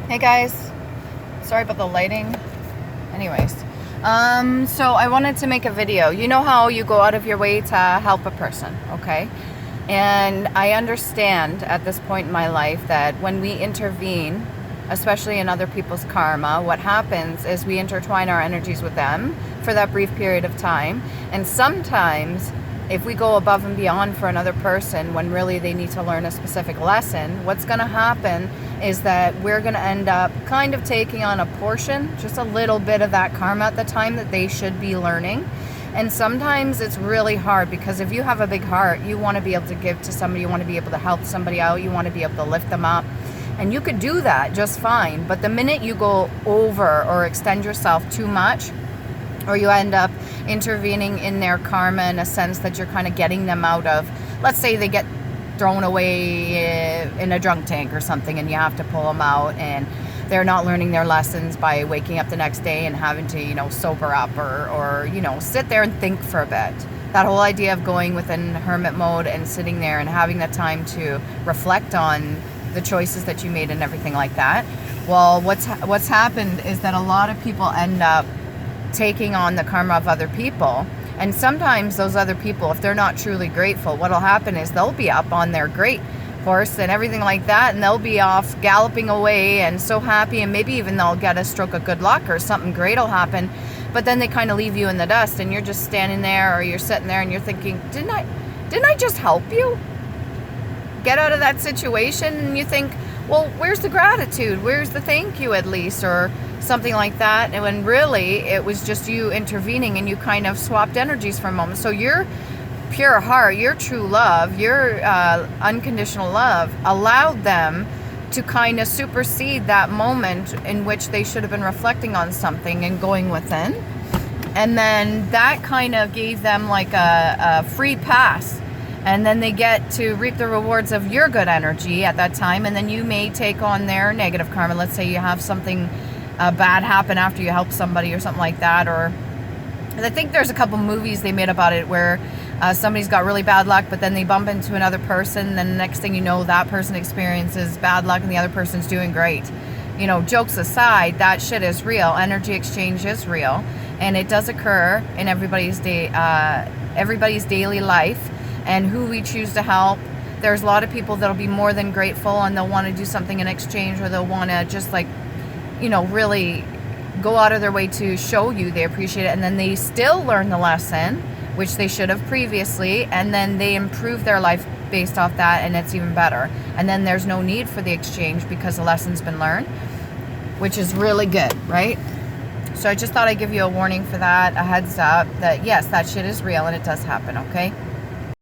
Hey guys, sorry about the lighting. Anyways, so I wanted to make a video. You know how you go out of your way to help a person, okay? And I understand at this point in my life that when we intervene, especially in other people's karma, what happens is we intertwine our energies with them for that brief period of time. And sometimes if we go above and beyond for another person when really they need to learn a specific lesson, what's going to happen is that we're going to end up kind of taking on a portion, just a little bit of that karma at the time that they should be learning. And sometimes it's really hard because if you have a big heart, you want to be able to give to somebody, you want to be able to help somebody out, you want to be able to lift them up. And you could do that just fine. But the minute you go over or extend yourself too much, or you end up intervening in their karma in a sense that you're kind of getting them out of, let's say they get thrown away in a drunk tank or something and you have to pull them out and they're not learning their lessons by waking up the next day and having to, sober up or sit there and think for a bit. That whole idea of going within hermit mode and sitting there and having that time to reflect on the choices that you made and everything like that. Well, what's happened is that a lot of people end up taking on the karma of other people. And sometimes those other people, if they're not truly grateful, what'll happen is they'll be up on their great horse and everything like that, and they'll be off galloping away and so happy, and maybe even they'll get a stroke of good luck or something great will happen. But then they kind of leave you in the dust and you're just standing there or you're sitting there and you're thinking, didn't I just help you get out of that situation? And you think, well, where's the gratitude? Where's the thank you at least? Or something like that. And when really it was just you intervening and you kind of swapped energies for a moment. So your pure heart, your true love, your unconditional love allowed them to kind of supersede that moment in which they should have been reflecting on something and going within. And then that kind of gave them like a free pass. And then they get to reap the rewards of your good energy at that time. And then you may take on their negative karma. Let's say you have something bad happen after you help somebody or something like that. Or I think there's a couple movies they made about it where somebody's got really bad luck, but then they bump into another person. Then the next thing you know, that person experiences bad luck and the other person's doing great. Jokes aside, that shit is real. Energy exchange is real. And it does occur in everybody's daily life. And who we choose to help, there's a lot of people that'll be more than grateful and they'll want to do something in exchange, or they'll want to just really go out of their way to show you they appreciate it. And then they still learn the lesson, which they should have previously, and then they improve their life based off that, and it's even better. And then there's no need for the exchange because the lesson's been learned, which is really good, right? So I just thought I'd give you a warning for that, a heads up that yes, that shit is real and it does happen, okay?